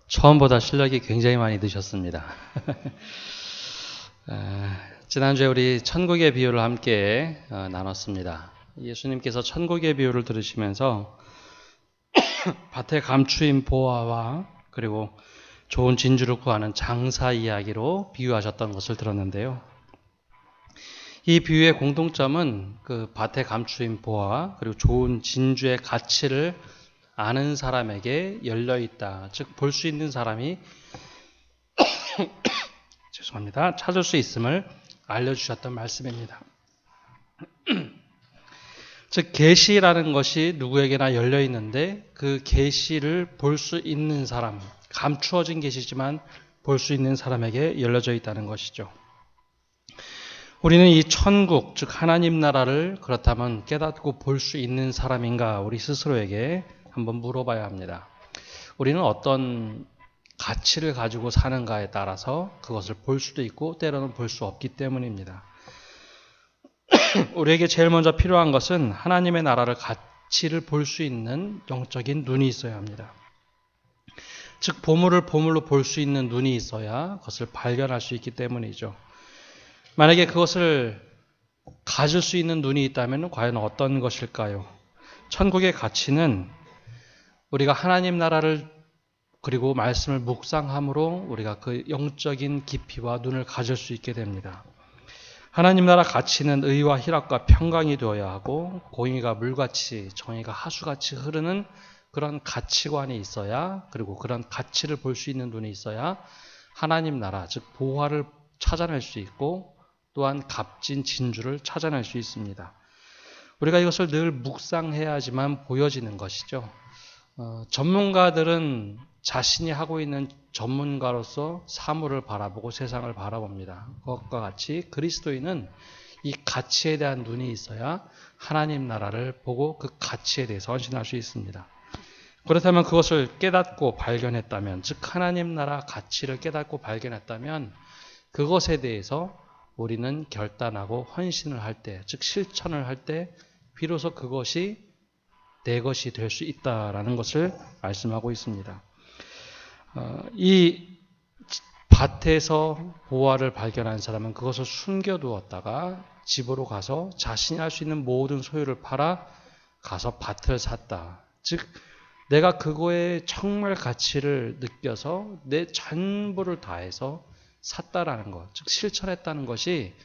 처음보다 실력이 굉장히 많이 드셨습니다. 지난주에 우리 천국의 비유를 함께 나눴습니다. 예수님께서 천국의 비유를 들으시면서 밭에 감추인 보화와 그리고 좋은 진주를 구하는 장사 이야기로 비유하셨던 것을 들었는데요. 이 비유의 공통점은 그 밭에 감추인 보화와 그리고 좋은 진주의 가치를 아는 사람에게 열려 있다. 즉, 볼 수 있는 사람이 죄송합니다. 찾을 수 있음을 알려주셨던 말씀입니다. 즉, 계시라는 것이 누구에게나 열려 있는데 그 계시를 볼 수 있는 사람, 감추어진 계시지만 볼 수 있는 사람에게 열려져 있다는 것이죠. 우리는 이 천국, 즉 하나님 나라를 그렇다면 깨닫고 볼 수 있는 사람인가 우리 스스로에게 한번 물어봐야 합니다. 우리는 어떤 가치를 가지고 사는가에 따라서 그것을 볼 수도 있고 때로는 볼 수 없기 때문입니다. 우리에게 제일 먼저 필요한 것은 하나님의 나라를 가치를 볼 수 있는 영적인 눈이 있어야 합니다. 즉 보물을 보물로 볼 수 있는 눈이 있어야 그것을 발견할 수 있기 때문이죠. 만약에 그것을 가질 수 있는 눈이 있다면 과연 어떤 것일까요? 천국의 가치는 우리가 하나님 나라를 그리고 말씀을 묵상함으로 우리가 그 영적인 깊이와 눈을 가질 수 있게 됩니다. 하나님 나라 가치는 의와 희락과 평강이 되어야 하고 공의가 물같이 정의가 하수같이 흐르는 그런 가치관이 있어야 그리고 그런 가치를 볼 수 있는 눈이 있어야 하나님 나라 즉 보화를 찾아낼 수 있고 또한 값진 진주를 찾아낼 수 있습니다. 우리가 이것을 늘 묵상해야지만 보여지는 것이죠. 전문가들은 자신이 하고 있는 전문가로서 사물을 바라보고 세상을 바라봅니다. 그것과 같이 그리스도인은 이 가치에 대한 눈이 있어야 하나님 나라를 보고 그 가치에 대해서 헌신할 수 있습니다. 그렇다면 그것을 깨닫고 발견했다면, 즉 하나님 나라 가치를 깨닫고 발견했다면 그것에 대해서 우리는 결단하고 헌신을 할 때, 즉 실천을 할 때 비로소 그것이 내 것이 될 수 있다라는 것을 말씀하고 있습니다. 이 밭에서 보화를 발견한 사람은 그것을 숨겨두었다가 집으로 가서 자신이 할 수 있는 모든 소유를 팔아 가서 밭을 샀다. 즉 내가 그거에 정말 가치를 느껴서 내 전부를 다해서 샀다라는 것, 즉 실천했다는 것이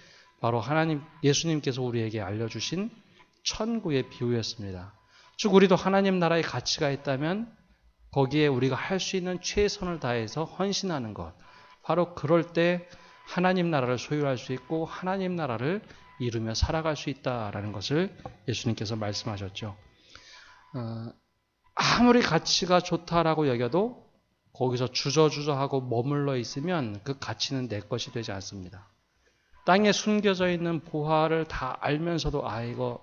바로 하나님 예수님께서 우리에게 알려주신 천국의 비유였습니다. 즉 우리도 하나님 나라의 가치가 있다면 거기에 우리가 할 수 있는 최선을 다해서 헌신하는 것, 바로 그럴 때 하나님 나라를 소유할 수 있고 하나님 나라를 이루며 살아갈 수 있다라는 것을 예수님께서 말씀하셨죠. 아무리 가치가 좋다라고 여겨도 거기서 주저주저하고 머물러 있으면 그 가치는 내 것이 되지 않습니다. 땅에 숨겨져 있는 보화를 다 알면서도 이거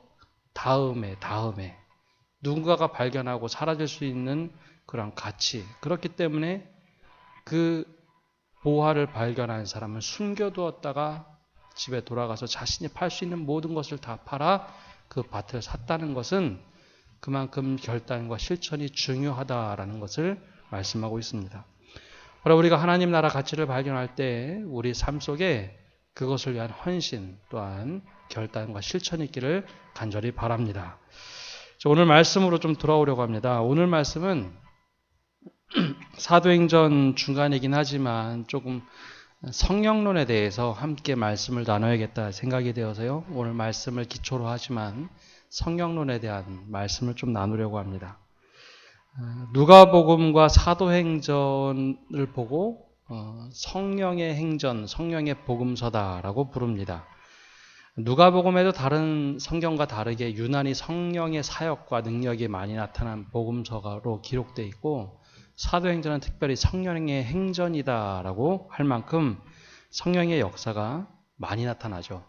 다음에 누군가가 발견하고 사라질 수 있는 그런 가치. 그렇기 때문에 그 보화를 발견한 사람은 숨겨두었다가 집에 돌아가서 자신이 팔 수 있는 모든 것을 다 팔아 그 밭을 샀다는 것은 그만큼 결단과 실천이 중요하다라는 것을 말씀하고 있습니다. 바로 우리가 하나님 나라 가치를 발견할 때 우리 삶 속에 그것을 위한 헌신 또한 결단과 실천이 있기를 간절히 바랍니다. 오늘 말씀으로 좀 돌아오려고 합니다. 오늘 말씀은 사도행전 중간이긴 하지만 조금 성령론에 대해서 함께 말씀을 나눠야겠다 생각이 되어서요. 오늘 말씀을 기초로 하지만 성령론에 대한 말씀을 좀 나누려고 합니다. 누가복음과 사도행전을 보고 성령의 행전, 성령의 복음서다라고 부릅니다. 누가복음에도 다른 성경과 다르게 유난히 성령의 사역과 능력이 많이 나타난 복음서가로 기록되어 있고 사도행전은 특별히 성령의 행전이다라고 할 만큼 성령의 역사가 많이 나타나죠.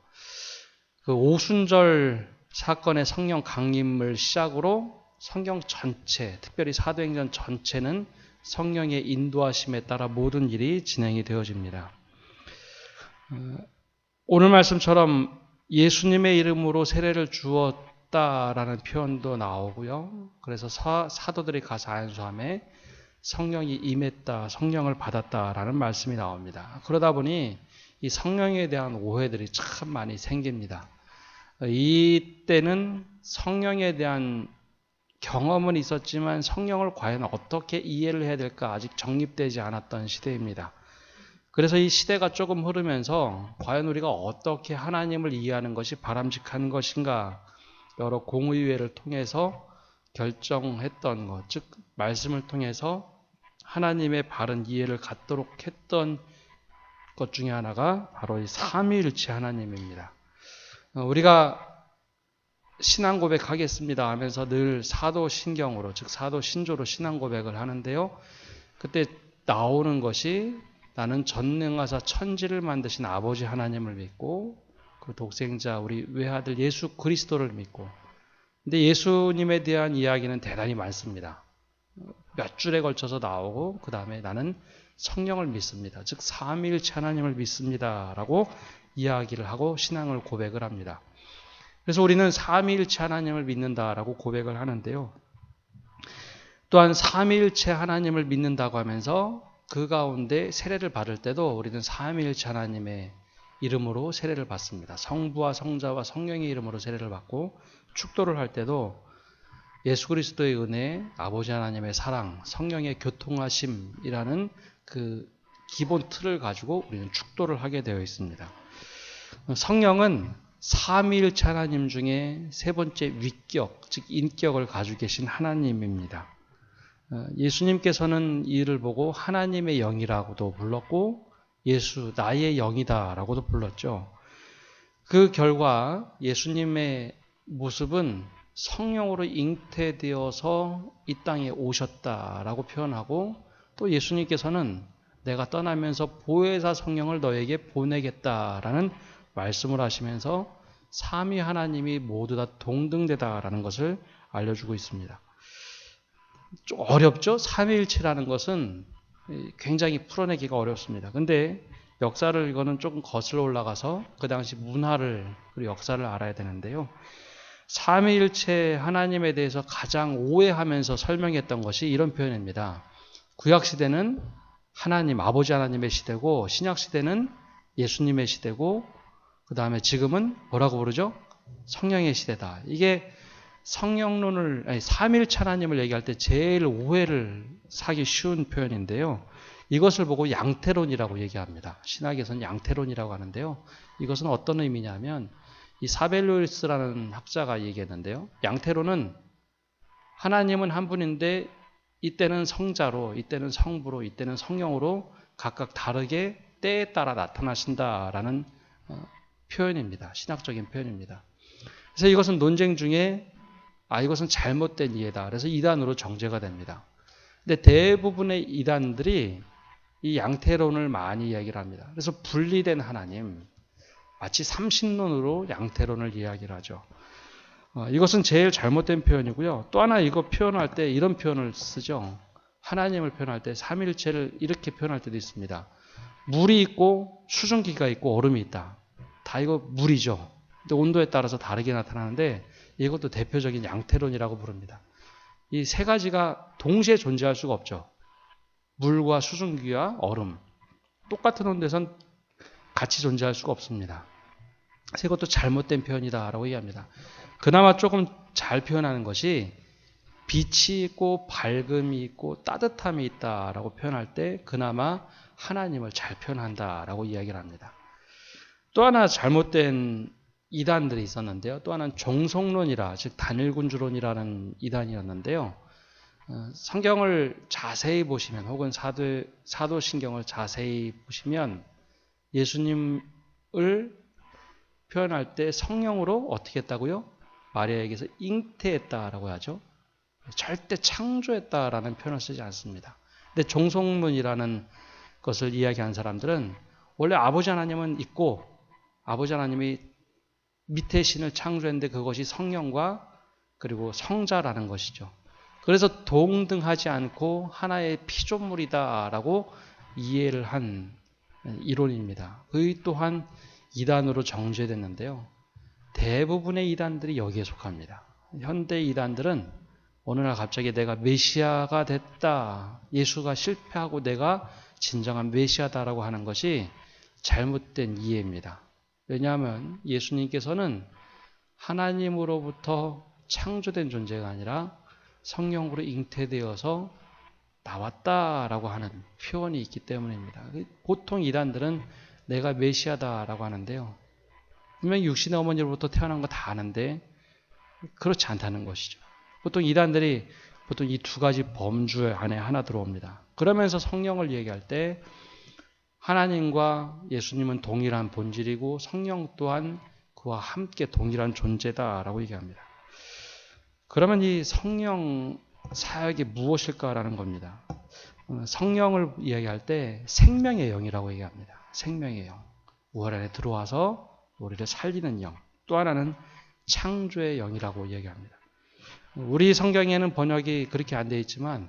그 오순절 사건의 성령 강림을 시작으로 성경 전체, 특별히 사도행전 전체는 성령의 인도하심에 따라 모든 일이 진행이 되어집니다. 오늘 말씀처럼 예수님의 이름으로 세례를 주었다라는 표현도 나오고요. 그래서 사도들이 가서 안수함에 성령이 임했다, 성령을 받았다라는 말씀이 나옵니다. 그러다 보니 이 성령에 대한 오해들이 참 많이 생깁니다. 이때는 성령에 대한 경험은 있었지만 성령을 과연 어떻게 이해를 해야 될까 아직 정립되지 않았던 시대입니다. 그래서 이 시대가 조금 흐르면서 과연 우리가 어떻게 하나님을 이해하는 것이 바람직한 것인가 여러 공의회를 통해서 결정했던 것, 즉 말씀을 통해서 하나님의 바른 이해를 갖도록 했던 것 중에 하나가 바로 이 삼위일체 하나님입니다. 우리가 신앙 고백하겠습니다 하면서 늘 사도신경으로, 즉 사도신조로 신앙 고백을 하는데요. 그때 나오는 것이 나는 전능하사 천지를 만드신 아버지 하나님을 믿고 그 독생자 우리 외아들 예수 그리스도를 믿고, 근데 예수님에 대한 이야기는 대단히 많습니다. 몇 줄에 걸쳐서 나오고 그 다음에 나는 성령을 믿습니다. 즉 삼위일체 하나님을 믿습니다 라고 이야기를 하고 신앙을 고백을 합니다. 그래서 우리는 삼위일체 하나님을 믿는다라고 고백을 하는데요. 또한 삼위일체 하나님을 믿는다고 하면서 그 가운데 세례를 받을 때도 우리는 삼위일체 하나님의 이름으로 세례를 받습니다. 성부와 성자와 성령의 이름으로 세례를 받고, 축도를 할 때도 예수 그리스도의 은혜, 아버지 하나님의 사랑, 성령의 교통하심이라는 그 기본 틀을 가지고 우리는 축도를 하게 되어 있습니다. 성령은 삼위일체 하나님 중에 세 번째 위격, 즉 인격을 가지고 계신 하나님입니다. 예수님께서는 이를 보고 하나님의 영이라고도 불렀고 예수 나의 영이다 라고도 불렀죠. 그 결과 예수님의 모습은 성령으로 잉태되어서 이 땅에 오셨다라고 표현하고, 또 예수님께서는 내가 떠나면서 보혜사 성령을 너에게 보내겠다라는 말씀을 하시면서 삼위 하나님이 모두 다 동등되다라는 것을 알려주고 있습니다. 좀 어렵죠? 삼위일체라는 것은 굉장히 풀어내기가 어렵습니다. 근데 역사를 이거는 조금 거슬러 올라가서 그 당시 문화를 그리고 역사를 알아야 되는데요. 삼위일체 하나님에 대해서 가장 오해하면서 설명했던 것이 이런 표현입니다. 구약시대는 하나님, 아버지 하나님의 시대고 신약시대는 예수님의 시대고 그 다음에 지금은 뭐라고 부르죠? 성령의 시대다. 이게 성령론을, 삼위일체 하나님을 얘기할 때 제일 오해를 사기 쉬운 표현인데요. 이것을 보고 양태론이라고 얘기합니다. 신학에서는 양태론이라고 하는데요. 이것은 어떤 의미냐면 이 사벨로이스라는 학자가 얘기했는데요. 양태론은 하나님은 한 분인데 이때는 성자로, 이때는 성부로, 이때는 성령으로 각각 다르게 때에 따라 나타나신다라는 표현입니다. 신학적인 표현입니다. 그래서 이것은 논쟁 중에 이것은 잘못된 이해다. 그래서 이단으로 정죄가 됩니다. 근데 대부분의 이단들이 이 양태론을 많이 이야기를 합니다. 그래서 분리된 하나님, 마치 삼신론으로 양태론을 이야기를 하죠. 이것은 제일 잘못된 표현이고요. 또 하나 이거 표현할 때 이런 표현을 쓰죠. 하나님을 표현할 때 삼일체를 이렇게 표현할 때도 있습니다. 물이 있고 수증기가 있고 얼음이 있다. 다 이거 물이죠. 근데 온도에 따라서 다르게 나타나는데 이것도 대표적인 양태론이라고 부릅니다. 이 세 가지가 동시에 존재할 수가 없죠. 물과 수증기와 얼음. 똑같은 온도에선 같이 존재할 수가 없습니다. 그래서 이것도 잘못된 표현이다라고 얘기합니다. 그나마 조금 잘 표현하는 것이 빛이 있고 밝음이 있고 따뜻함이 있다라고 표현할 때 그나마 하나님을 잘 표현한다라고 이야기를 합니다. 또 하나 잘못된 이단들이 있었는데요. 또 하나는 종속론이라, 즉 단일군주론이라는 이단이었는데요. 성경을 자세히 보시면 혹은 사도신경을 자세히 보시면 예수님을 표현할 때 성령으로 어떻게 했다고요? 마리아에게서 잉태했다라고 하죠. 절대 창조했다라는 표현을 쓰지 않습니다. 근데 종속론이라는 것을 이야기하는 사람들은 원래 아버지 하나님은 있고 아버지 하나님이 밑에 신을 창조했는데 그것이 성령과 그리고 성자라는 것이죠. 그래서 동등하지 않고 하나의 피조물이다라고 이해를 한 이론입니다. 그 또한 이단으로 정죄됐는데요. 대부분의 이단들이 여기에 속합니다. 현대 이단들은 어느 날 갑자기 내가 메시아가 됐다. 예수가 실패하고 내가 진정한 메시아다라고 하는 것이 잘못된 이해입니다. 왜냐하면 예수님께서는 하나님으로부터 창조된 존재가 아니라 성령으로 잉태되어서 나왔다라고 하는 표현이 있기 때문입니다. 보통 이단들은 내가 메시아다라고 하는데요. 분명히 육신의 어머니로부터 태어난 거 다 아는데 그렇지 않다는 것이죠. 보통 이단들이 보통 이 두 가지 범주 안에 하나 들어옵니다. 그러면서 성령을 얘기할 때 하나님과 예수님은 동일한 본질이고 성령 또한 그와 함께 동일한 존재다라고 얘기합니다. 그러면 이 성령 사역이 무엇일까라는 겁니다. 성령을 이야기할 때 생명의 영이라고 얘기합니다. 생명의 영. 우리 안에 들어와서 우리를 살리는 영. 또 하나는 창조의 영이라고 얘기합니다. 우리 성경에는 번역이 그렇게 안 되어 있지만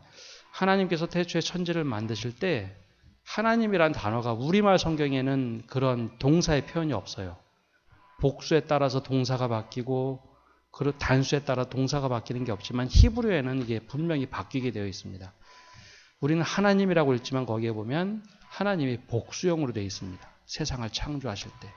하나님께서 태초에 천지를 만드실 때 하나님이란 단어가 우리말 성경에는 그런 동사의 표현이 없어요. 복수에 따라서 동사가 바뀌고 단수에 따라 동사가 바뀌는 게 없지만 히브리어에는 이게 분명히 바뀌게 되어 있습니다. 우리는 하나님이라고 읽지만 거기에 보면 하나님이 복수형으로 되어 있습니다. 세상을 창조하실 때.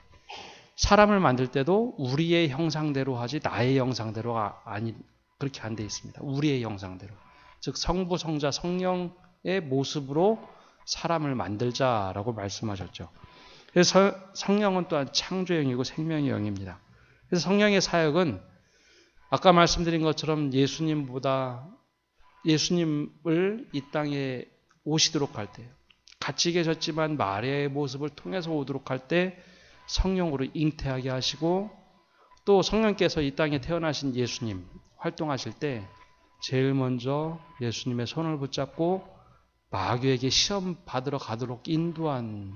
사람을 만들 때도 우리의 형상대로 하지 나의 형상대로가 아니 그렇게 안 되어 있습니다. 우리의 형상대로. 즉 성부, 성자, 성령의 모습으로 사람을 만들자라고 말씀하셨죠. 그래서 성령은 또한 창조형이고 생명의 영입니다. 그래서 성령의 사역은 아까 말씀드린 것처럼 예수님을 이 땅에 오시도록 할 때, 같이 계셨지만 마리아의 모습을 통해서 오도록 할 때 성령으로 잉태하게 하시고 또 성령께서 이 땅에 태어나신 예수님 활동하실 때 제일 먼저 예수님의 손을 붙잡고 마귀에게 시험 받으러 가도록 인도한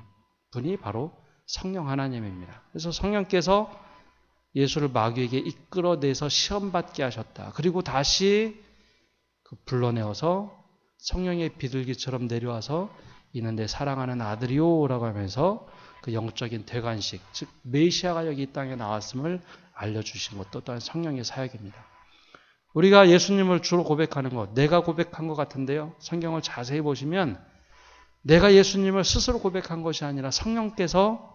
분이 바로 성령 하나님입니다. 그래서 성령께서 예수를 마귀에게 이끌어내서 시험받게 하셨다. 그리고 다시 불러내어서 성령의 비둘기처럼 내려와서 이는 내 사랑하는 아들이요 라고 하면서 그 영적인 대관식, 즉 메시아가 여기 이 땅에 나왔음을 알려주신 것도 또한 성령의 사역입니다. 우리가 예수님을 주로 고백하는 것, 내가 고백한 것 같은데요. 성경을 자세히 보시면 내가 예수님을 스스로 고백한 것이 아니라 성령께서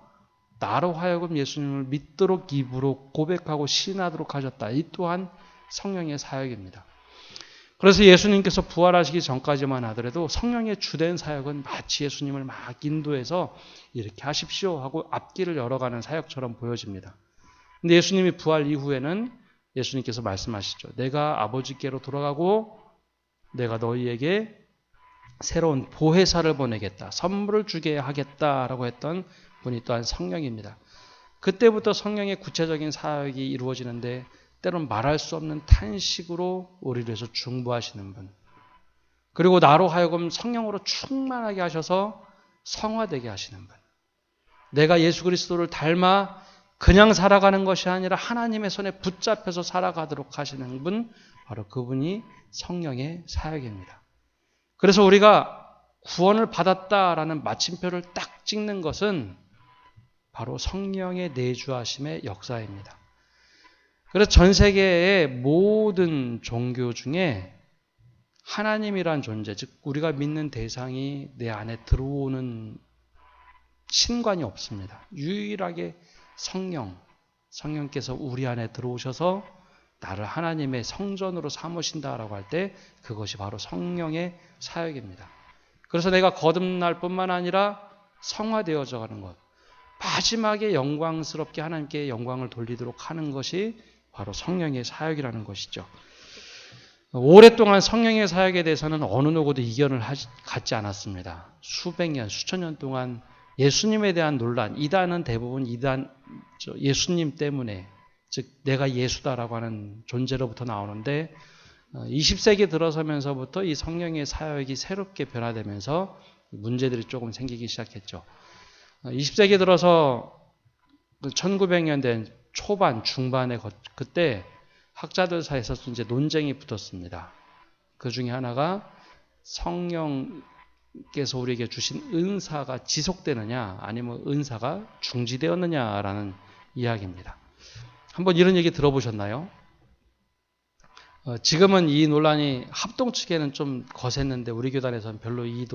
나로 하여금 예수님을 믿도록 입으로 고백하고 시인하도록 하셨다. 이 또한 성령의 사역입니다. 그래서 예수님께서 부활하시기 전까지만 하더라도 성령의 주된 사역은 마치 예수님을 막 인도해서 이렇게 하십시오 하고 앞길을 열어가는 사역처럼 보여집니다. 근데 예수님이 부활 이후에는 예수님께서 말씀하시죠. 내가 아버지께로 돌아가고 내가 너희에게 새로운 보혜사를 보내겠다. 선물을 주게 하겠다라고 했던 분이 또한 성령입니다. 그때부터 성령의 구체적인 사역이 이루어지는데 때로는 말할 수 없는 탄식으로 우리를 위해서 중보하시는 분. 그리고 나로 하여금 성령으로 충만하게 하셔서 성화되게 하시는 분. 내가 예수 그리스도를 닮아 그냥 살아가는 것이 아니라 하나님의 손에 붙잡혀서 살아가도록 하시는 분, 바로 그분이 성령의 사역입니다. 그래서 우리가 구원을 받았다라는 마침표를 딱 찍는 것은 바로 성령의 내주하심의 역사입니다. 그래서 전 세계의 모든 종교 중에 하나님이란 존재, 즉 우리가 믿는 대상이 내 안에 들어오는 신관이 없습니다. 유일하게 성령께서 우리 안에 들어오셔서 나를 하나님의 성전으로 삼으신다라고 할 때 그것이 바로 성령의 사역입니다. 그래서 내가 거듭날 뿐만 아니라 성화되어져 가는 것, 마지막에 영광스럽게 하나님께 영광을 돌리도록 하는 것이 바로 성령의 사역이라는 것이죠. 오랫동안 성령의 사역에 대해서는 어느 누구도 이견을 갖지 않았습니다. 수백 년, 수천 년 동안 예수님에 대한 논란, 이단은 대부분 예수님 때문에, 즉 내가 예수다라고 하는 존재로부터 나오는데 20세기 들어서면서부터 이 성령의 사역이 새롭게 변화되면서 문제들이 조금 생기기 시작했죠. 20세기 들어서 1900년대 초반, 중반에 그때 학자들 사이에서 이제 논쟁이 붙었습니다. 그 중에 하나가 성령께서 우리에게 주신 은사가 지속되느냐, 아니면 은사가 중지되었느냐라는 이야기입니다. 한번 이런 얘기 들어보셨나요? 지금은 이 논란이 합동 측에는 좀 거셌는데 우리 교단에서는 별로 이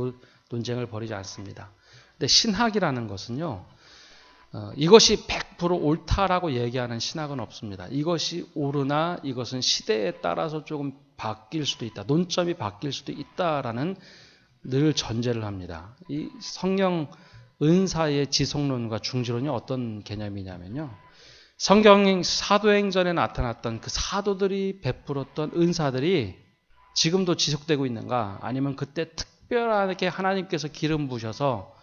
논쟁을 벌이지 않습니다. 근데 신학이라는 것은요, 이것이 100% 옳다라고 얘기하는 신학은 없습니다. 이것이 옳으나 이것은 시대에 따라서 조금 바뀔 수도 있다. 논점이 바뀔 수도 있다라는 늘 전제를 합니다. 이 성령 은사의 지속론과 중지론이 어떤 개념이냐면요. 성경 사도행전에 나타났던 그 사도들이 베풀었던 은사들이 지금도 지속되고 있는가, 아니면 그때 특별하게 하나님께서 기름 부으셔서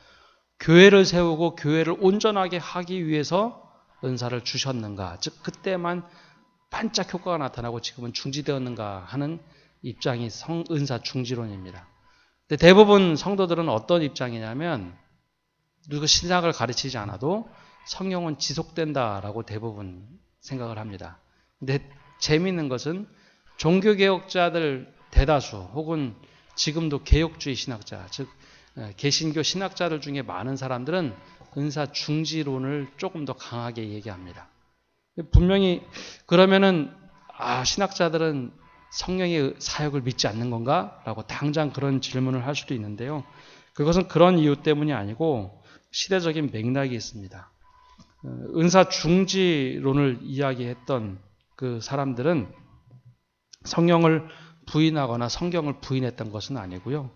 교회를 세우고 교회를 온전하게 하기 위해서 은사를 주셨는가, 즉 그때만 반짝 효과가 나타나고 지금은 중지되었는가 하는 입장이 은사 중지론입니다. 근데 대부분 성도들은 어떤 입장이냐면, 누구 신학을 가르치지 않아도 성령은 지속된다라고 대부분 생각을 합니다. 근데 재미있는 것은 종교개혁자들 대다수 혹은 지금도 개혁주의 신학자, 즉 개신교 신학자들 중에 많은 사람들은 은사 중지론을 조금 더 강하게 얘기합니다. 분명히 그러면은 신학자들은 성령의 사역을 믿지 않는 건가? 라고 당장 그런 질문을 할 수도 있는데요. 그것은 그런 이유 때문이 아니고 시대적인 맥락이 있습니다. 은사 중지론을 이야기했던 그 사람들은 성령을 부인하거나 성경을 부인했던 것은 아니고요.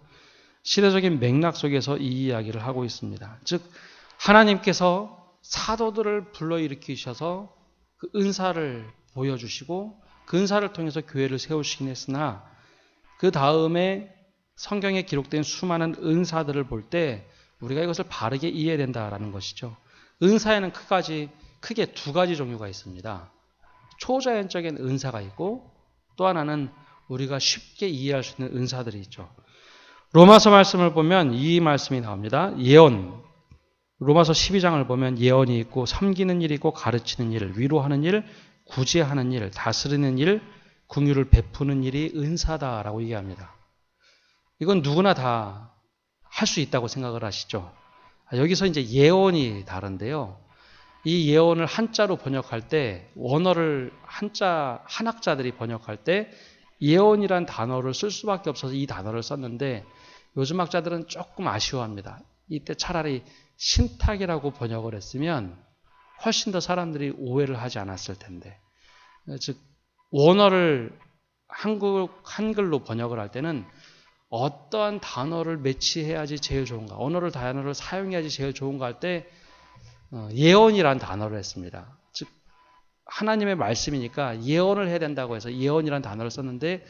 시대적인 맥락 속에서 이 이야기를 하고 있습니다. 즉 하나님께서 사도들을 불러일으키셔서 그 은사를 보여주시고 그 은사를 통해서 교회를 세우시긴 했으나, 그 다음에 성경에 기록된 수많은 은사들을 볼 때 우리가 이것을 바르게 이해해야 된다라는 것이죠. 은사에는 크게 두 가지 종류가 있습니다. 초자연적인 은사가 있고, 또 하나는 우리가 쉽게 이해할 수 있는 은사들이 있죠. 로마서 말씀을 보면 이 말씀이 나옵니다. 예언. 로마서 12장을 보면 예언이 있고, 섬기는 일이 있고, 가르치는 일, 위로하는 일, 구제하는 일, 다스리는 일, 긍휼을 베푸는 일이 은사다라고 얘기합니다. 이건 누구나 다 할 수 있다고 생각을 하시죠. 여기서 이제 예언이 다른데요. 이 예언을 한자로 번역할 때, 원어를 한학자들이 번역할 때 예언이란 단어를 쓸 수밖에 없어서 이 단어를 썼는데, 요즘 학자들은 조금 아쉬워합니다. 이때 차라리 신탁이라고 번역을 했으면 훨씬 더 사람들이 오해를 하지 않았을 텐데, 즉 원어를 한글로 번역을 할 때는 어떠한 단어를 매치해야지 제일 좋은가, 단어를 사용해야지 제일 좋은가 할 때 예언이란 단어를 했습니다. 즉 하나님의 말씀이니까 예언을 해야 된다고 해서 예언이란 단어를 썼는데,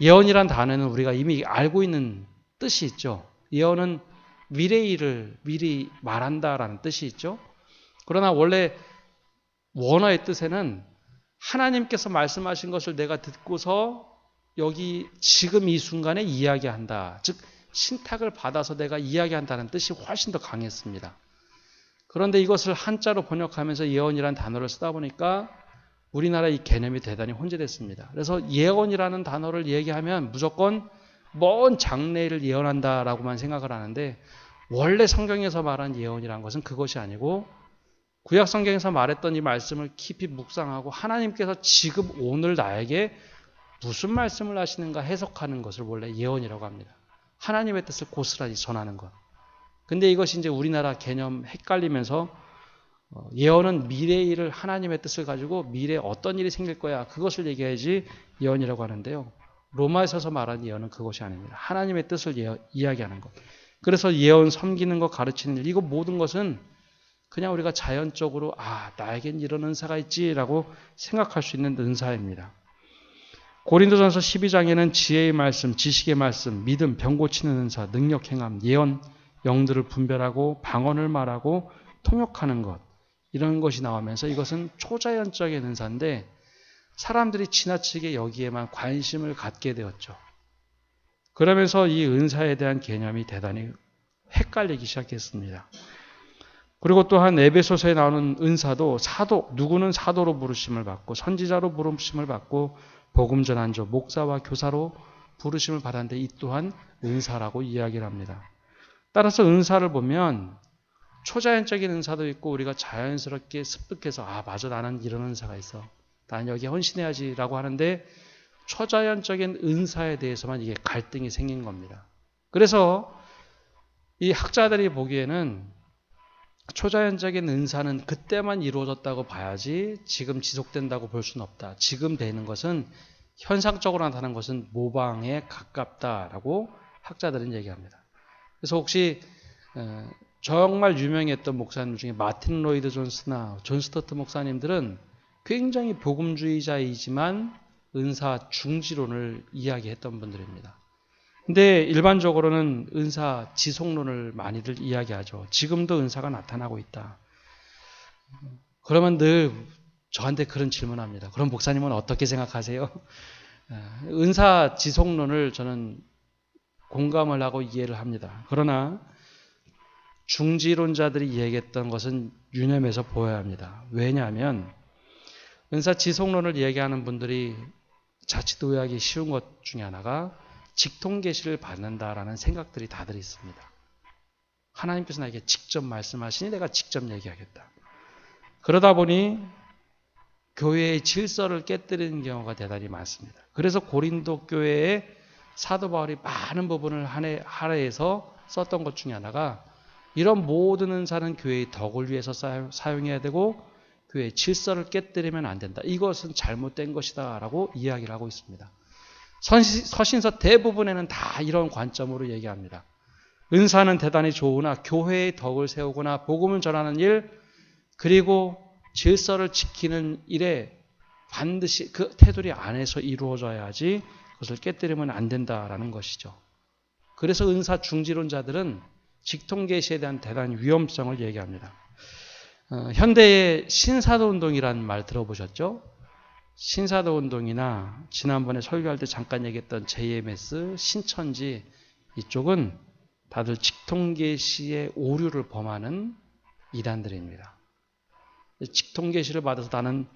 예언이란 단어는 우리가 이미 알고 있는 뜻이 있죠. 예언은 미래의 일을 미리 말한다라는 뜻이 있죠. 그러나 원래 원어의 뜻에는 하나님께서 말씀하신 것을 내가 듣고서 여기 지금 이 순간에 이야기한다. 즉 신탁을 받아서 내가 이야기한다는 뜻이 훨씬 더 강했습니다. 그런데 이것을 한자로 번역하면서 예언이라는 단어를 쓰다 보니까 우리나라 이 개념이 대단히 혼재됐습니다. 그래서 예언이라는 단어를 얘기하면 무조건 먼 장래를 예언한다라고만 생각을 하는데, 원래 성경에서 말한 예언이라는 것은 그것이 아니고, 구약 성경에서 말했던 이 말씀을 깊이 묵상하고 하나님께서 지금 오늘 나에게 무슨 말씀을 하시는가 해석하는 것을 원래 예언이라고 합니다. 하나님의 뜻을 고스란히 전하는 것. 근데 이것이 이제 우리나라 개념 헷갈리면서 예언은 미래의 일을, 하나님의 뜻을 가지고 미래에 어떤 일이 생길 거야, 그것을 얘기해야지 예언이라고 하는데요. 로마에서 말하는 예언은 그것이 아닙니다. 하나님의 뜻을 이야기하는 것. 그래서 예언, 섬기는 것, 가르치는 일, 이거 모든 것은 그냥 우리가 자연적으로 나에겐 이런 은사가 있지라고 생각할 수 있는 은사입니다. 고린도전서 12장에는 지혜의 말씀, 지식의 말씀, 믿음, 병 고치는 은사, 능력 행함, 예언, 영들을 분별하고 방언을 말하고 통역하는 것, 이런 것이 나오면서 이것은 초자연적인 은사인데 사람들이 지나치게 여기에만 관심을 갖게 되었죠. 그러면서 이 은사에 대한 개념이 대단히 헷갈리기 시작했습니다. 그리고 또한 에베소서에 나오는 은사도 누구는 사도로 부르심을 받고 선지자로 부르심을 받고 복음 전환자, 목사와 교사로 부르심을 받았는데 이 또한 은사라고 이야기를 합니다. 따라서 은사를 보면 초자연적인 은사도 있고 우리가 자연스럽게 습득해서 맞아, 나는 이런 은사가 있어, 나는 여기에 헌신해야지 라고 하는데, 초자연적인 은사에 대해서만 이게 갈등이 생긴 겁니다. 그래서 이 학자들이 보기에는 초자연적인 은사는 그때만 이루어졌다고 봐야지 지금 지속된다고 볼 수는 없다. 지금 되는 것은 현상적으로 나타나는 것은 모방에 가깝다라고 학자들은 얘기합니다. 그래서 혹시 정말 유명했던 목사님 중에 마틴 로이드 존스나 존 스토트 목사님들은 굉장히 복음주의자이지만 은사 중지론을 이야기했던 분들입니다. 근데 일반적으로는 은사 지속론을 많이들 이야기하죠. 지금도 은사가 나타나고 있다. 그러면 늘 저한테 그런 질문합니다. 그럼 목사님은 어떻게 생각하세요? 은사 지속론을 저는 공감을 하고 이해를 합니다. 그러나 중지론자들이 이야기했던 것은 유념해서 보아야 합니다. 왜냐하면 은사 지속론을 얘기하는 분들이 자칫 오해하기 쉬운 것 중에 하나가 직통계시를 받는다라는 생각들이 다들 있습니다. 하나님께서 나에게 직접 말씀하시니 내가 직접 얘기하겠다. 그러다 보니 교회의 질서를 깨뜨리는 경우가 대단히 많습니다. 그래서 고린도 교회에 사도 바울이 많은 부분을 할애해서 썼던 것 중에 하나가 이런 모든 은사는 교회의 덕을 위해서 사용해야 되고 교회의 질서를 깨뜨리면 안 된다. 이것은 잘못된 것이다 라고 이야기를 하고 있습니다. 서신서 대부분에는 다 이런 관점으로 얘기합니다. 은사는 대단히 좋으나 교회의 덕을 세우거나 복음을 전하는 일 그리고 질서를 지키는 일에 반드시 그 테두리 안에서 이루어져야지 그것을 깨뜨리면 안 된다라는 것이죠. 그래서 은사 중지론자들은 직통계시에 대한 대단히 위험성을 얘기합니다. 현대의 신사도운동이라는 말 들어보셨죠? 신사도운동이나 지난번에 설교할 때 잠깐 얘기했던 JMS, 신천지 이쪽은 다들 직통계시의 오류를 범하는 이단들입니다. 직통계시를 받아서 나는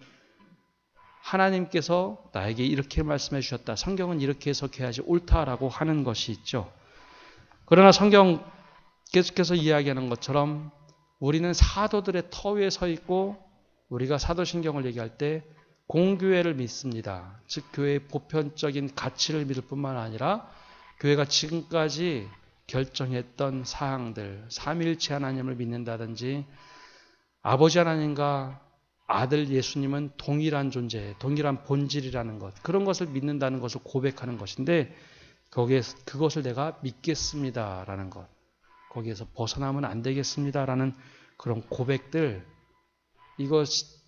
하나님께서 나에게 이렇게 말씀해 주셨다. 성경은 이렇게 해석해야지 옳다라고 하는 것이 있죠. 그러나 성경 계속해서 이야기하는 것처럼 우리는 사도들의 터 위에 서 있고 우리가 사도신경을 얘기할 때 공교회를 믿습니다. 즉 교회의 보편적인 가치를 믿을 뿐만 아니라 교회가 지금까지 결정했던 사항들, 삼위일체 하나님을 믿는다든지 아버지 하나님과 아들 예수님은 동일한 존재, 동일한 본질이라는 것, 그런 것을 믿는다는 것을 고백하는 것인데 거기에서 그것을 내가 믿겠습니다라는 것, 거기에서 벗어나면 안 되겠습니다라는 그런 고백들,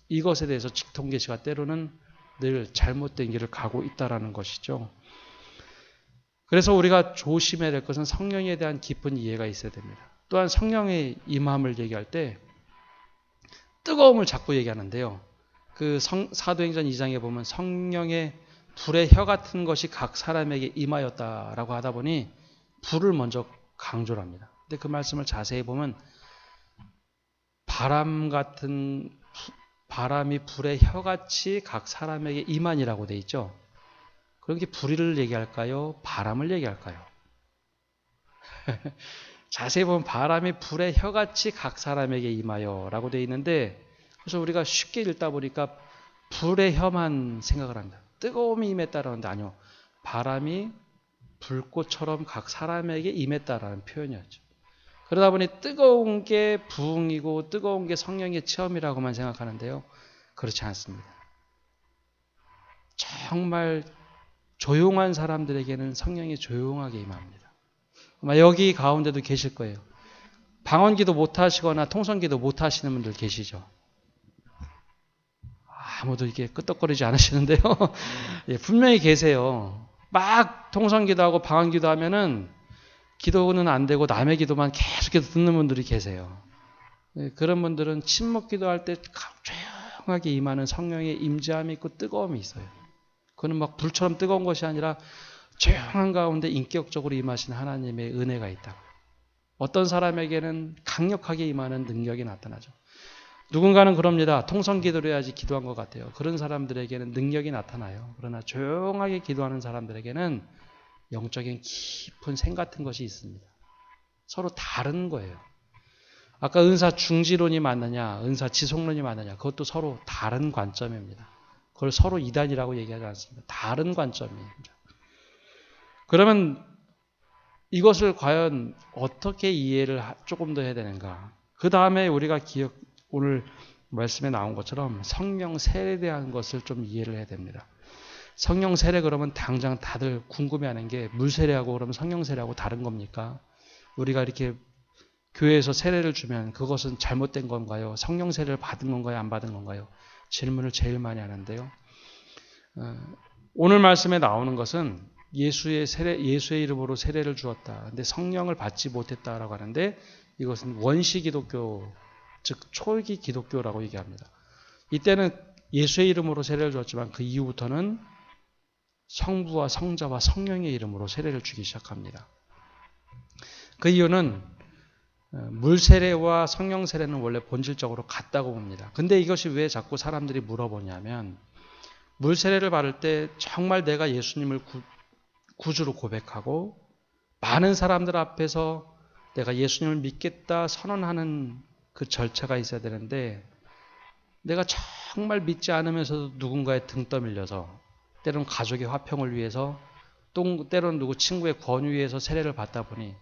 이것에 대해서 직통계시가 때로는 늘 잘못된 길을 가고 있다라는 것이죠. 그래서 우리가 조심해야 될 것은 성령에 대한 깊은 이해가 있어야 됩니다. 또한 성령의 임함을 얘기할 때 뜨거움을 자꾸 얘기하는데요. 그 사도행전 2장에 보면 성령의 불의 혀 같은 것이 각 사람에게 임하였다라고 하다 보니 불을 먼저 강조를 합니다. 근데 그 말씀을 자세히 보면 바람이 불의 혀같이 각 사람에게 임하니라고 돼 있죠. 그렇게 불을 얘기할까요? 바람을 얘기할까요? 자세히 보면 바람이 불의 혀같이 각 사람에게 임하여 라고 되어 있는데 그래서 우리가 쉽게 읽다 보니까 불의 혀만 생각을 합니다. 뜨거움이 임했다라는데 아니요. 바람이 불꽃처럼 각 사람에게 임했다라는 표현이었죠. 그러다 보니 뜨거운 게 부흥이고 뜨거운 게 성령의 체험이라고만 생각하는데요. 그렇지 않습니다. 정말 조용한 사람들에게는 성령이 조용하게 임합니다. 아마 여기 가운데도 계실 거예요. 방언기도 못하시거나 통성기도 못하시는 분들 계시죠. 아무도 이렇게 끄떡거리지 않으시는데요. 예, 분명히 계세요. 막 통성기도 하고 방언기도 하면은 기도는 안 되고 남의 기도만 계속해서 듣는 분들이 계세요. 예, 그런 분들은 침묵 기도할 때 조용하게 임하는 성령의 임재함이 있고 뜨거움이 있어요. 그거는 막 불처럼 뜨거운 것이 아니라 조용한 가운데 인격적으로 임하신 하나님의 은혜가 있다. 어떤 사람에게는 강력하게 임하는 능력이 나타나죠. 누군가는 그럽니다. 통성기도를 해야지 기도한 것 같아요. 그런 사람들에게는 능력이 나타나요. 그러나 조용하게 기도하는 사람들에게는 영적인 깊은 생 같은 것이 있습니다. 서로 다른 거예요. 아까 은사 중지론이 맞느냐, 은사 지속론이 맞느냐, 그것도 서로 다른 관점입니다. 그걸 서로 이단이라고 얘기하지 않습니다. 다른 관점입니다. 그러면 이것을 과연 어떻게 이해를 조금 더 해야 되는가? 그 다음에 우리가 오늘 말씀에 나온 것처럼 성령 세례에 대한 것을 좀 이해를 해야 됩니다. 성령 세례 그러면 당장 다들 궁금해하는 게 물 세례하고 그러면 성령 세례하고 다른 겁니까? 우리가 이렇게 교회에서 세례를 주면 그것은 잘못된 건가요? 성령 세례를 받은 건가요? 안 받은 건가요? 질문을 제일 많이 하는데요. 오늘 말씀에 나오는 것은 예수의 이름으로 세례를 주었다. 근데 성령을 받지 못했다라고 하는데 이것은 원시 기독교, 즉 초기 기독교라고 얘기합니다. 이때는 예수의 이름으로 세례를 주었지만 그 이후부터는 성부와 성자와 성령의 이름으로 세례를 주기 시작합니다. 그 이유는 물 세례와 성령 세례는 원래 본질적으로 같다고 봅니다. 근데 이것이 왜 자꾸 사람들이 물어보냐면 물 세례를 받을 때 정말 내가 예수님을 구주로 고백하고 많은 사람들 앞에서 내가 예수님을 믿겠다 선언하는 그 절차가 있어야 되는데 내가 정말 믿지 않으면서도 누군가의 등 떠밀려서 때로는 가족의 화평을 위해서 또 때로는 누구 친구의 권유 위해서 세례를 받다 보니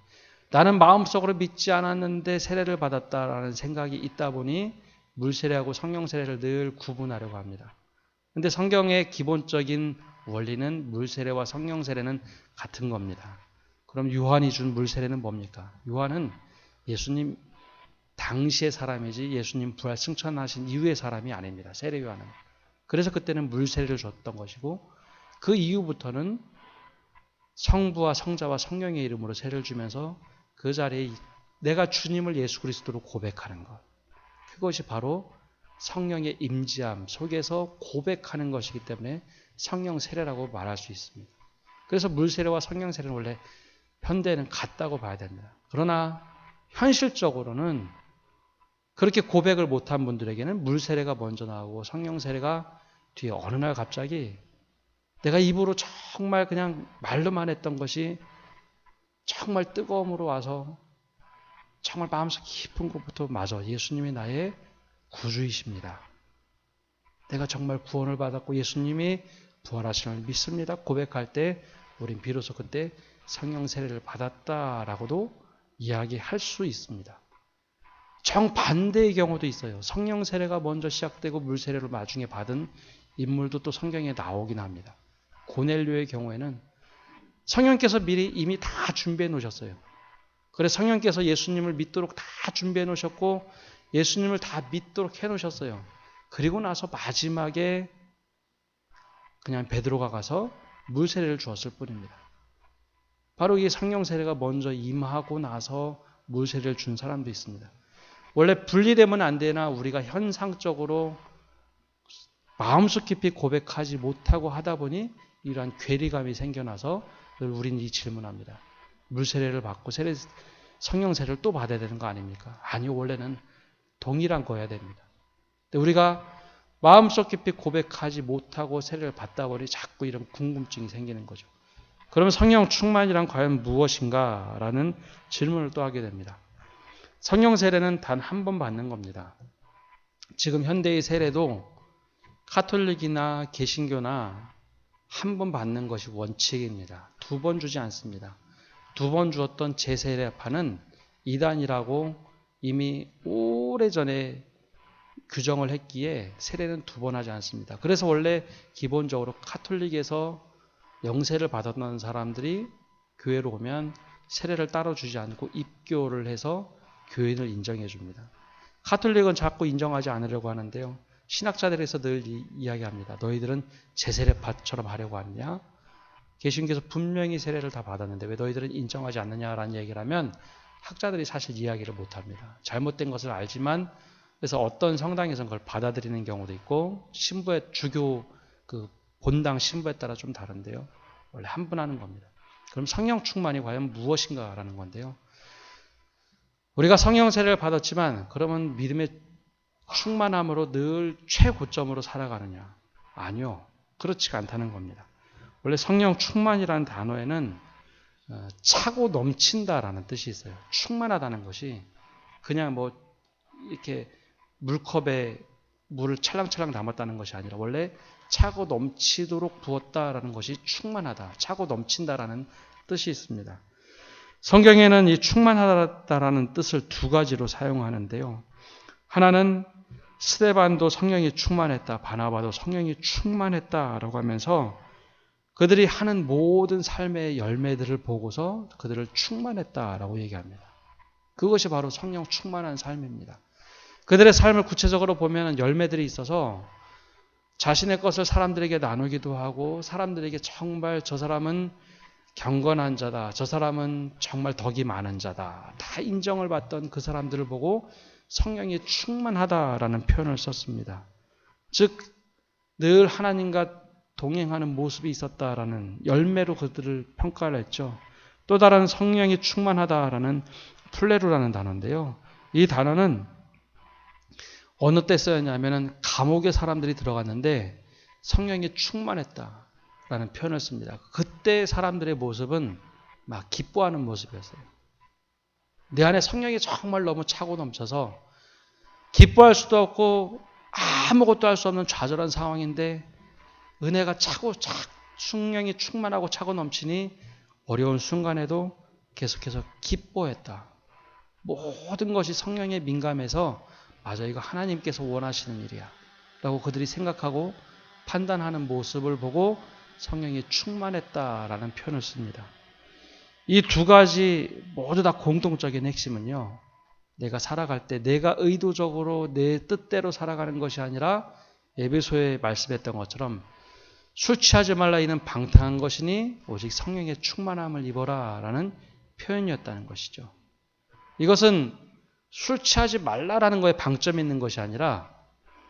나는 마음속으로 믿지 않았는데 세례를 받았다라는 생각이 있다 보니 물 세례하고 성령 세례를 늘 구분하려고 합니다. 근데 성경의 기본적인 원리는 물 세례와 성령 세례는 같은 겁니다. 그럼 요한이 준 물 세례는 뭡니까? 요한은 예수님 당시의 사람이지 예수님 부활 승천하신 이후의 사람이 아닙니다. 세례 요한은. 그래서 그때는 물 세례를 줬던 것이고 그 이후부터는 성부와 성자와 성령의 이름으로 세례를 주면서 그 자리에 내가 주님을 예수 그리스도로 고백하는 것. 그것이 바로 성령의 임재함 속에서 고백하는 것이기 때문에 성령 세례라고 말할 수 있습니다. 그래서 물 세례와 성령 세례는 원래 현대에는 같다고 봐야 됩니다. 그러나 현실적으로는 그렇게 고백을 못한 분들에게는 물 세례가 먼저 나오고 성령 세례가 뒤에 어느 날 갑자기 내가 입으로 정말 그냥 말로만 했던 것이 정말 뜨거움으로 와서 정말 마음속 깊은 곳부터 맞아 예수님이 나의 구주이십니다. 내가 정말 구원을 받았고 예수님이 부활하심을 믿습니다. 고백할 때 우린 비로소 그때 성령 세례를 받았다라고도 이야기할 수 있습니다. 정반대의 경우도 있어요. 성령 세례가 먼저 시작되고 물 세례를 나중에 받은 인물도 또 성경에 나오긴 합니다. 고넬료의 경우에는 성령께서 미리 이미 다 준비해 놓으셨어요. 그래서 성령께서 예수님을 믿도록 다 준비해 놓으셨고 예수님을 다 믿도록 해 놓으셨어요. 그리고 나서 마지막에 그냥 베드로가 가서 물 세례를 주었을 뿐입니다. 바로 이 성령 세례가 먼저 임하고 나서 물 세례를 준 사람도 있습니다. 원래 분리되면 안 되나 우리가 현상적으로 마음속 깊이 고백하지 못하고 하다 보니 이러한 괴리감이 생겨나서 늘 우린 이 질문합니다. 물 세례를 받고 성령 세례를 또 받아야 되는 거 아닙니까? 아니요, 원래는 동일한 거여야 됩니다. 근데 우리가 마음속 깊이 고백하지 못하고 세례를 받다 보니 자꾸 이런 궁금증이 생기는 거죠. 그러면 성령 충만이란 과연 무엇인가? 라는 질문을 또 하게 됩니다. 성령 세례는 단 한 번 받는 겁니다. 지금 현대의 세례도 카톨릭이나 개신교나 한 번 받는 것이 원칙입니다. 두 번 주지 않습니다. 두 번 주었던 제세례파는 이단이라고 이미 오래전에 규정을 했기에 세례는 두 번 하지 않습니다. 그래서 원래 기본적으로 카톨릭에서 영세를 받았던 사람들이 교회로 오면 세례를 따로 주지 않고 입교를 해서 교인을 인정해 줍니다. 카톨릭은 자꾸 인정하지 않으려고 하는데요. 신학자들에서 늘 이야기합니다. 너희들은 제세례파처럼 하려고 하느냐? 개신교에서 분명히 세례를 다 받았는데 왜 너희들은 인정하지 않느냐라는 얘기를 하면 학자들이 사실 이야기를 못합니다. 잘못된 것을 알지만 그래서 어떤 성당에서는 그걸 받아들이는 경우도 있고 신부의 주교 그 본당 신부에 따라 좀 다른데요. 원래 한 분 하는 겁니다. 그럼 성령 충만이 과연 무엇인가라는 건데요. 우리가 성령 세례를 받았지만 그러면 믿음의 충만함으로 늘 최고점으로 살아가느냐? 아니요. 그렇지가 않다는 겁니다. 원래 성령 충만이라는 단어에는 차고 넘친다라는 뜻이 있어요. 충만하다는 것이 그냥 뭐 이렇게 물컵에 물을 찰랑찰랑 담았다는 것이 아니라 원래 차고 넘치도록 부었다라는 것이 충만하다, 차고 넘친다라는 뜻이 있습니다. 성경에는 이 충만하다라는 뜻을 두 가지로 사용하는데요. 하나는 스데반도 성령이 충만했다, 바나바도 성령이 충만했다라고 하면서 그들이 하는 모든 삶의 열매들을 보고서 그들을 충만했다라고 얘기합니다. 그것이 바로 성령 충만한 삶입니다. 그들의 삶을 구체적으로 보면 열매들이 있어서 자신의 것을 사람들에게 나누기도 하고, 사람들에게 정말 저 사람은 경건한 자다, 저 사람은 정말 덕이 많은 자다, 다 인정을 받던 그 사람들을 보고 성령이 충만하다라는 표현을 썼습니다. 즉 늘 하나님과 동행하는 모습이 있었다라는 열매로 그들을 평가를 했죠. 또 다른 성령이 충만하다라는 플레루라는 단어인데요. 이 단어는 어느 때 쓰였냐면은 감옥에 사람들이 들어갔는데 성령이 충만했다라는 표현을 씁니다. 그때 사람들의 모습은 막 기뻐하는 모습이었어요. 내 안에 성령이 정말 너무 차고 넘쳐서 기뻐할 수도 없고 아무것도 할 수 없는 좌절한 상황인데 은혜가 성령이 충만하고 차고 넘치니 어려운 순간에도 계속해서 기뻐했다. 모든 것이 성령에 민감해서 맞아, 이거 하나님께서 원하시는 일이야 라고 그들이 생각하고 판단하는 모습을 보고 성령이 충만했다라는 표현을 씁니다. 이 두 가지 모두 다 공통적인 핵심은요, 내가 살아갈 때 내가 의도적으로 내 뜻대로 살아가는 것이 아니라 에베소에 말씀했던 것처럼 술 취하지 말라 이는 방탕한 것이니 오직 성령의 충만함을 입어라 라는 표현이었다는 것이죠. 이것은 술 취하지 말라라는 거에 방점이 있는 것이 아니라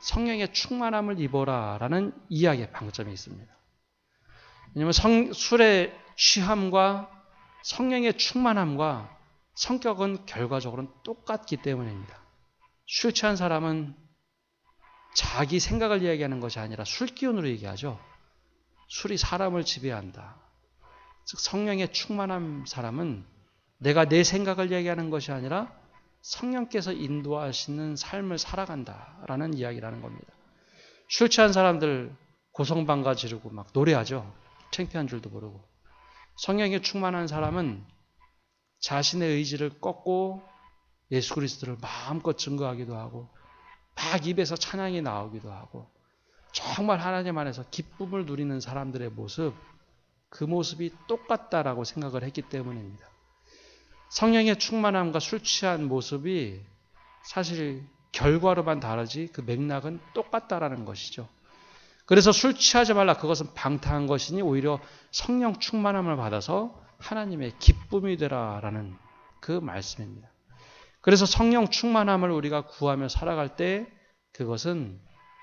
성령의 충만함을 입어라 라는 이야기에 방점이 있습니다. 왜냐하면 술의 취함과 성령의 충만함과 성격은 결과적으로는 똑같기 때문입니다. 술 취한 사람은 자기 생각을 이야기하는 것이 아니라 술기운으로 얘기하죠. 술이 사람을 지배한다. 즉 성령의 충만한 사람은 내가 내 생각을 이야기하는 것이 아니라 성령께서 인도하시는 삶을 살아간다라는 이야기라는 겁니다. 술 취한 사람들 고성방가 지르고 막 노래하죠. 창피한 줄도 모르고. 성령이 충만한 사람은 자신의 의지를 꺾고 예수 그리스도를 마음껏 증거하기도 하고 막 입에서 찬양이 나오기도 하고 정말 하나님 안에서 기쁨을 누리는 사람들의 모습, 그 모습이 똑같다라고 생각을 했기 때문입니다. 성령의 충만함과 술 취한 모습이 사실 결과로만 다르지 그 맥락은 똑같다라는 것이죠. 그래서 술 취하지 말라, 그것은 방탕한 것이니 오히려 성령 충만함을 받아서 하나님의 기쁨이 되라라는 그 말씀입니다. 그래서 성령 충만함을 우리가 구하며 살아갈 때 그것은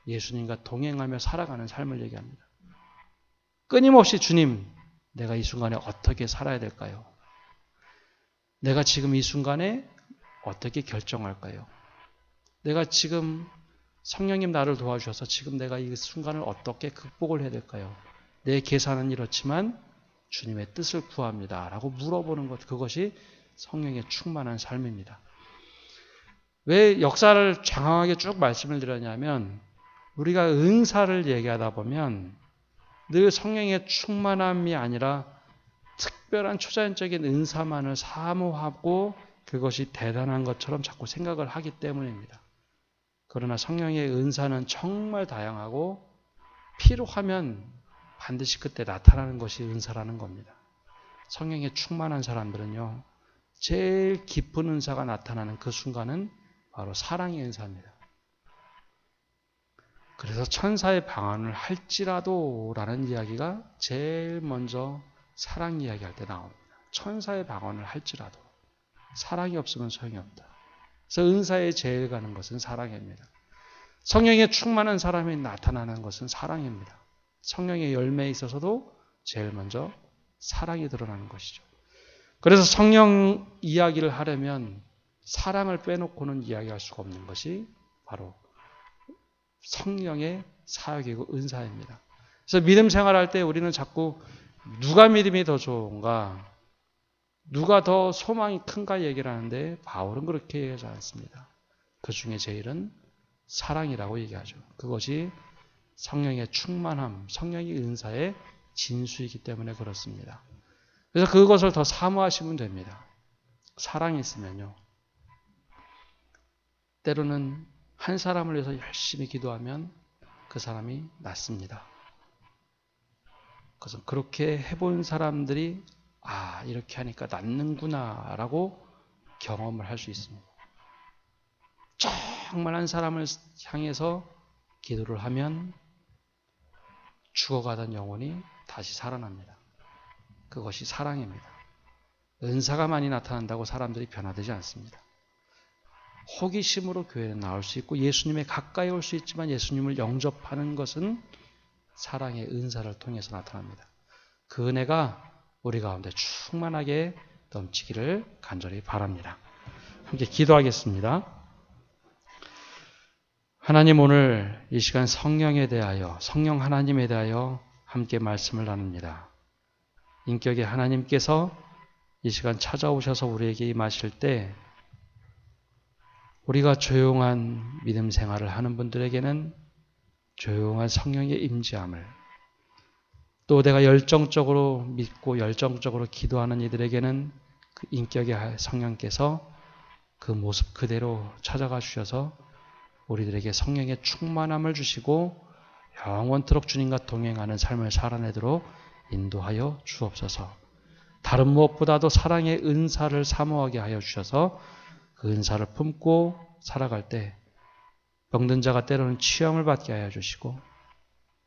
예수님과 동행하며 살아가는 삶을 얘기합니다. 끊임없이 주님, 내가 이 순간에 어떻게 살아야 될까요? 내가 지금 이 순간에 어떻게 결정할까요? 내가 지금 성령님 나를 도와주셔서 지금 내가 이 순간을 어떻게 극복을 해야 될까요? 내 계산은 이렇지만 주님의 뜻을 구합니다 라고 물어보는 것, 그것이 성령의 충만한 삶입니다. 왜 역사를 장황하게 쭉 말씀을 드렸냐면 우리가 은사를 얘기하다 보면 늘 성령의 충만함이 아니라 특별한 초자연적인 은사만을 사모하고 그것이 대단한 것처럼 자꾸 생각을 하기 때문입니다. 그러나 성령의 은사는 정말 다양하고 필요하면 반드시 그때 나타나는 것이 은사라는 겁니다. 성령의 충만한 사람들은요, 제일 깊은 은사가 나타나는 그 순간은 바로 사랑의 은사입니다. 그래서 천사의 방언을 할지라도 라는 이야기가 제일 먼저 사랑 이야기할 때 나옵니다. 천사의 방언을 할지라도. 사랑이 없으면 소용이 없다. 그래서 은사에 제일 가는 것은 사랑입니다. 성령에 충만한 사람이 나타나는 것은 사랑입니다. 성령의 열매에 있어서도 제일 먼저 사랑이 드러나는 것이죠. 그래서 성령 이야기를 하려면 사랑을 빼놓고는 이야기할 수가 없는 것이 바로 성령의 사역이고 은사입니다. 그래서 믿음 생활할 때 우리는 자꾸 누가 믿음이 더 좋은가, 누가 더 소망이 큰가 얘기를 하는데 바울은 그렇게 얘기하지 않습니다. 그 중에 제일은 사랑이라고 얘기하죠. 그것이 성령의 충만함, 성령의 은사의 진수이기 때문에 그렇습니다. 그래서 그것을 더 사모하시면 됩니다. 사랑이 있으면요. 때로는 한 사람을 위해서 열심히 기도하면 그 사람이 낫습니다. 그래서 그렇게 해본 사람들이 이렇게 하니까 낫는구나 라고 경험을 할 수 있습니다. 정말 한 사람을 향해서 기도를 하면 죽어가던 영혼이 다시 살아납니다. 그것이 사랑입니다. 은사가 많이 나타난다고 사람들이 변화되지 않습니다. 호기심으로 교회에 나올 수 있고 예수님에 가까이 올 수 있지만 예수님을 영접하는 것은 사랑의 은사를 통해서 나타납니다. 그 은혜가 우리 가운데 충만하게 넘치기를 간절히 바랍니다. 함께 기도하겠습니다. 하나님, 오늘 이 시간 성령에 대하여, 성령 하나님에 대하여 함께 말씀을 나눕니다. 인격의 하나님께서 이 시간 찾아오셔서 우리에게 임하실 때 우리가 조용한 믿음 생활을 하는 분들에게는 조용한 성령의 임재함을, 또 내가 열정적으로 믿고 열정적으로 기도하는 이들에게는 그 인격의 성령께서 그 모습 그대로 찾아가 주셔서 우리들에게 성령의 충만함을 주시고 영원토록 주님과 동행하는 삶을 살아내도록 인도하여 주옵소서. 다른 무엇보다도 사랑의 은사를 사모하게 하여 주셔서 그 은사를 품고 살아갈 때 병든 자가 때로는 치유함을 받게 하여 주시고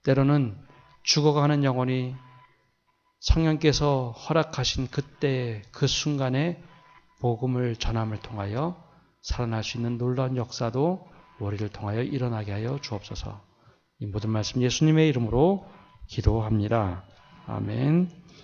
때로는 죽어가는 영혼이 성령께서 허락하신 그때 그 순간에 복음을 전함을 통하여 살아날 수 있는 놀라운 역사도 우리를 통하여 일어나게 하여 주옵소서. 이 모든 말씀 예수님의 이름으로 기도합니다. 아멘.